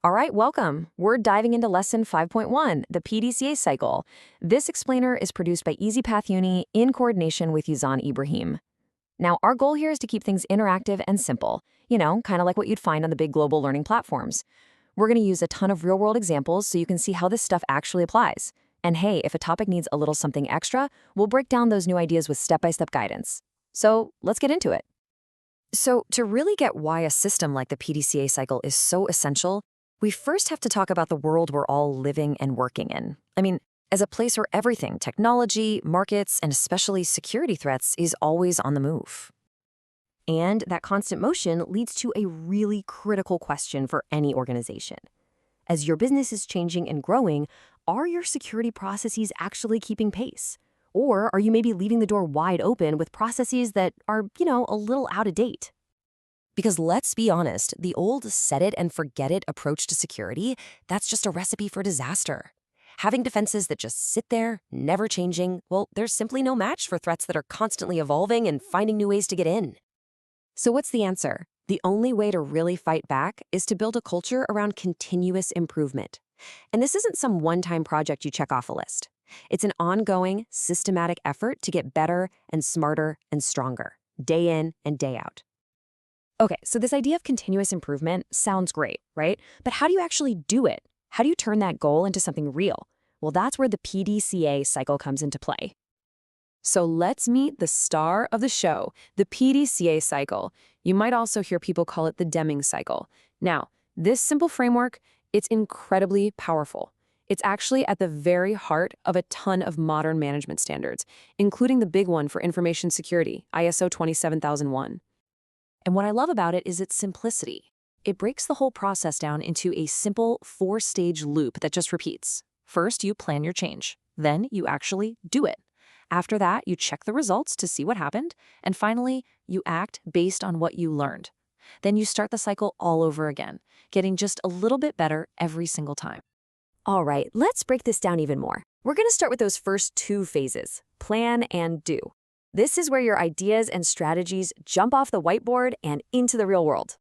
All right, welcome. We're diving into lesson 5.1, the PDCA cycle. This explainer is produced by EasyPathUni in coordination with Yazan Ibrahim. Now, our goal here is to keep things interactive and simple, kind of like what you'd find on the big global learning platforms. We're going to use a ton of real-world examples so you can see how this stuff actually applies. And hey, if a topic needs a little something extra, we'll break down those new ideas with step-by-step guidance. So let's get into it. So to really get why a system like the PDCA cycle is so essential, we first have to talk about the world we're all living and working in. As a place where everything, technology, markets, and especially security threats, is always on the move. And that constant motion leads to a really critical question for any organization. As your business is changing and growing, are your security processes actually keeping pace? Or are you maybe leaving the door wide open with processes that are, a little out of date? Because let's be honest, the old set it and forget it approach to security, that's just a recipe for disaster. Having defenses that just sit there, never changing, well, there's simply no match for threats that are constantly evolving and finding new ways to get in. So what's the answer? The only way to really fight back is to build a culture around continuous improvement. And this isn't some one-time project you check off a list. It's an ongoing, systematic effort to get better and smarter and stronger, day in and day out. Okay, so this idea of continuous improvement sounds great, right? But how do you actually do it? How do you turn that goal into something real? Well, that's where the PDCA cycle comes into play. So let's meet the star of the show, the PDCA cycle. You might also hear people call it the Deming cycle. Now, this simple framework, it's incredibly powerful. It's actually at the very heart of a ton of modern management standards, including the big one for information security, ISO 27001. And what I love about it is its simplicity. It breaks the whole process down into a simple 4-stage loop that just repeats. First, you plan your change. Then you actually do it. After that, you check the results to see what happened. And finally, you act based on what you learned. Then you start the cycle all over again, getting just a little bit better every single time. All right, let's break this down even more. We're going to start with those first 2 phases, plan and do. This is where your ideas and strategies jump off the whiteboard and into the real world.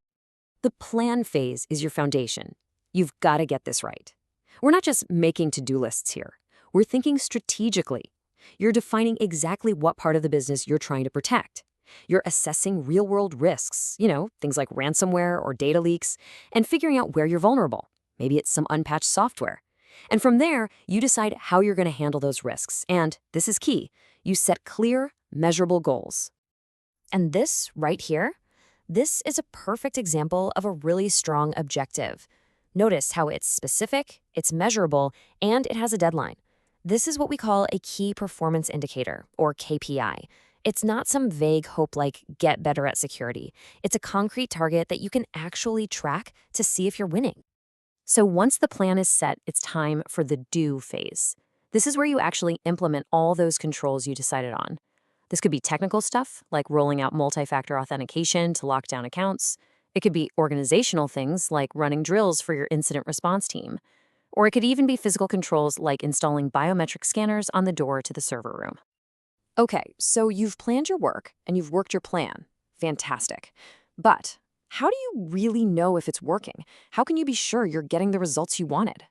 The plan phase is your foundation. You've got to get this right. We're not just making to-do lists here. We're thinking strategically. You're defining exactly what part of the business you're trying to protect. You're assessing real-world risks, things like ransomware or data leaks, and figuring out where you're vulnerable. Maybe it's some unpatched software. And from there, you decide how you're going to handle those risks. And this is key. You set clear, measurable goals. And this right here, this is a perfect example of a really strong objective. Notice how it's specific, it's measurable, and it has a deadline. This is what we call a key performance indicator, or KPI. It's not some vague hope like get better at security. It's a concrete target that you can actually track to see if you're winning. So once the plan is set, it's time for the do phase. This is where you actually implement all those controls you decided on. This could be technical stuff, like rolling out multi-factor authentication to lock down accounts. It could be organizational things, like running drills for your incident response team. Or it could even be physical controls, like installing biometric scanners on the door to the server room. Okay, so you've planned your work, and you've worked your plan. Fantastic. But how do you really know if it's working? How can you be sure you're getting the results you wanted?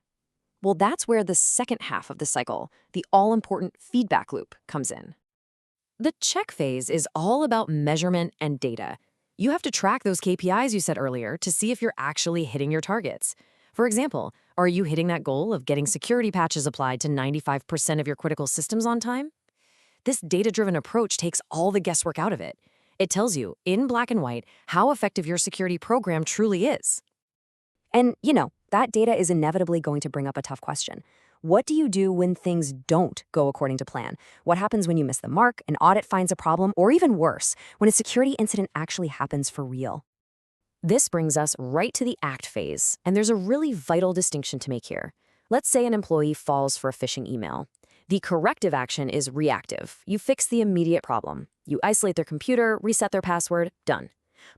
Well, that's where the second half of the cycle, the all-important feedback loop, comes in. The check phase is all about measurement and data. You have to track those KPIs you said earlier to see if you're actually hitting your targets. For example, are you hitting that goal of getting security patches applied to 95% of your critical systems on time? This data-driven approach takes all the guesswork out of it. It tells you, in black and white, how effective your security program truly is. And, that data is inevitably going to bring up a tough question. What do you do when things don't go according to plan? What happens when you miss the mark, an audit finds a problem, or even worse, when a security incident actually happens for real? This brings us right to the act phase, and there's a really vital distinction to make here. Let's say an employee falls for a phishing email. The corrective action is reactive. You fix the immediate problem. You isolate their computer, reset their password, done.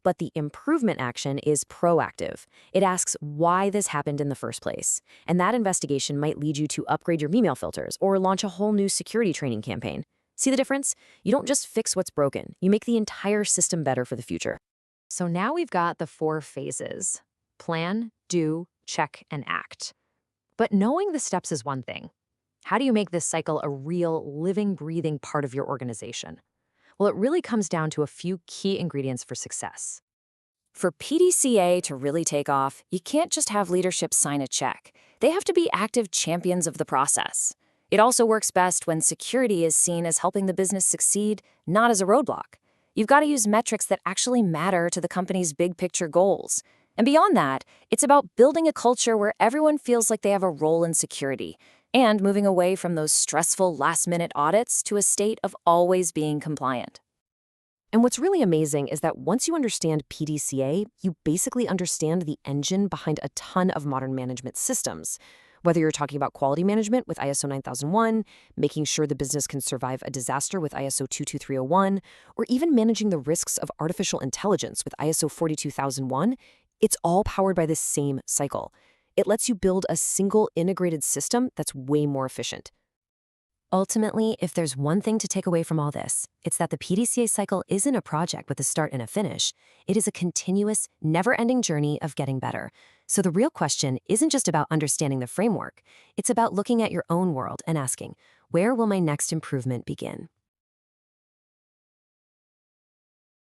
But the improvement action is proactive. It asks why this happened in the first place. And that investigation might lead you to upgrade your email filters or launch a whole new security training campaign. See the difference? You don't just fix what's broken. You make the entire system better for the future. So now we've got the 4 phases: plan, do, check, and act. But knowing the steps is one thing. How do you make this cycle a real, living, breathing part of your organization? Well, it really comes down to a few key ingredients for success. For PDCA to really take off, you can't just have leadership sign a check. They have to be active champions of the process. It also works best when security is seen as helping the business succeed, not as a roadblock. You've got to use metrics that actually matter to the company's big picture goals. And beyond that, it's about building a culture where everyone feels like they have a role in security, and moving away from those stressful last-minute audits to a state of always being compliant. And what's really amazing is that once you understand PDCA, you basically understand the engine behind a ton of modern management systems. Whether you're talking about quality management with ISO 9001, making sure the business can survive a disaster with ISO 22301, or even managing the risks of artificial intelligence with ISO 42001, it's all powered by this same cycle. It lets you build a single integrated system that's way more efficient. Ultimately, if there's one thing to take away from all this, it's that the PDCA cycle isn't a project with a start and a finish. It is a continuous, never-ending journey of getting better. So the real question isn't just about understanding the framework. It's about looking at your own world and asking, where will my next improvement begin?